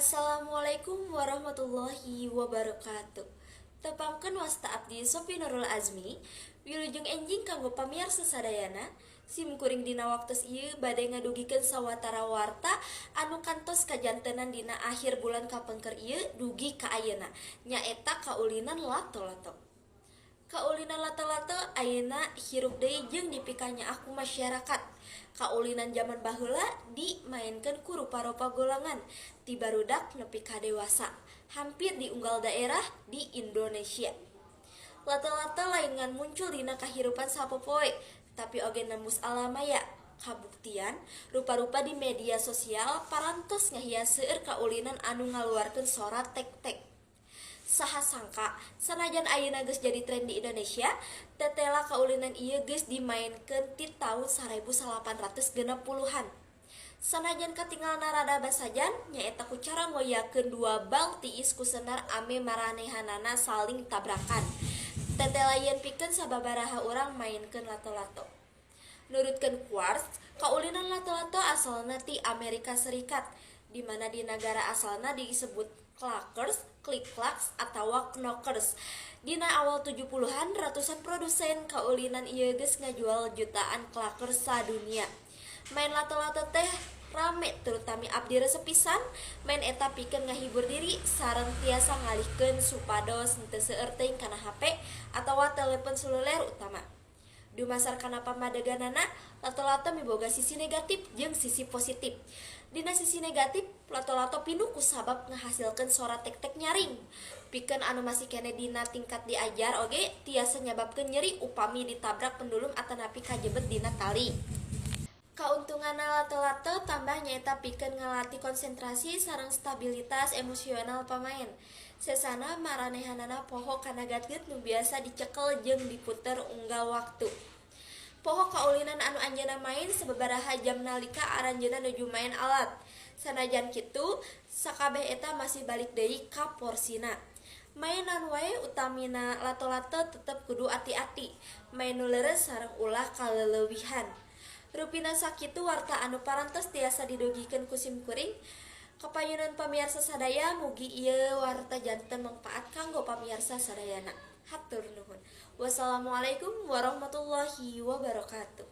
Assalamualaikum warahmatullahi wabarakatuh. Tepamkeun wasta abdi Sofi Nurul Azmi, wilujeng enjing kanggo pamirsa sadayana, simkuring dina waktos ieu bade ngadugikeun sawatara warta anu kantos kajantenan dina akhir bulan kapengker ieu dugi ka ayeuna, nyaeta kaulinan lato-lato. Kaulinan lato-lato ayeuna hirup deui jeung dipikanya aku masyarakat. Kaulinan zaman baheula dimainkeun ku rupa-rupa golongan ti barudak nepi ka dewasa, hampir di unggal daerah di Indonesia. Lato-lato lain ngan muncul dina kahirupan sapopoe, tapi oge nembus alamaya. Kabuktian, rupa-rupa di media sosial parantos ngahias seueur kaulinan anu ngaluarkeun sora tek-tek. Saha sangka, sanajan ayeuna geus jadi tren di Indonesia, tetela kaulinan ieu geus dimainkeun ti taun 1860-an. Sanajan katinggalna rada basajan, nyaeta ku cara ngoyakeun dua bal tiis ku senar ame maranehanana saling tabrakan. Tetela yen pikeun sababaraha urang mainkeun lato-lato. Nurutkeun Quartz, kaulinan lato-lato asalna ti Amerika Serikat, di mana di negara asalna disebut clackers, click-clacks, atawa knockers. Dina awal 70-an, ratusan produsen kaulinan ieu geus ngajual jutaan clackers sadunia. Main lato-lato teh rame, terutami abdi resep pisan. Main eta pikeun ngahibur diri sareng tiasa ngalihkeun supados henteu seueur teuing kana HP atawa telepon seluler utama. Dumasar kana pamadeganana, lato-lato miboga sisi negatif jeung sisi positif. Dina sisi negatif, lato-lato pinuh ku sabab ngahasilkeun sora tek-tek nyaring. Pikeun anu masih kene dina tingkat diajar oge tiasa nyababkeun nyeri upami ditabrak pendulum atanapi kajebet dina tali. Kauntunganna lato-lato tambah nyaeta pikeun ngalatih konsentrasi sareng stabilitas emosional pamain. Sesana maranehanana poho kana gatgeut nu biasa dicekel jeung diputer unggal waktu. Poho kaulinan anu anjeunna main sababaraha jam nalika aranjeunna nuju main alat. Sanajan kitu, sakabeh eta masih balik deui ka porsina. Mainan wae utamina lato-lato tetep kudu ati-ati. Main nu leureus sareng ulah kaleulewihan. Rupina sakitu warta anu parantos tiasa didugikeun ku simkuring. Kapayunan pamirsa sadaya mugi ieu warta janten mangpaat kanggo pamirsa sadayana. Hatur nuhun. Wassalamualaikum warahmatullahi wabarakatuh.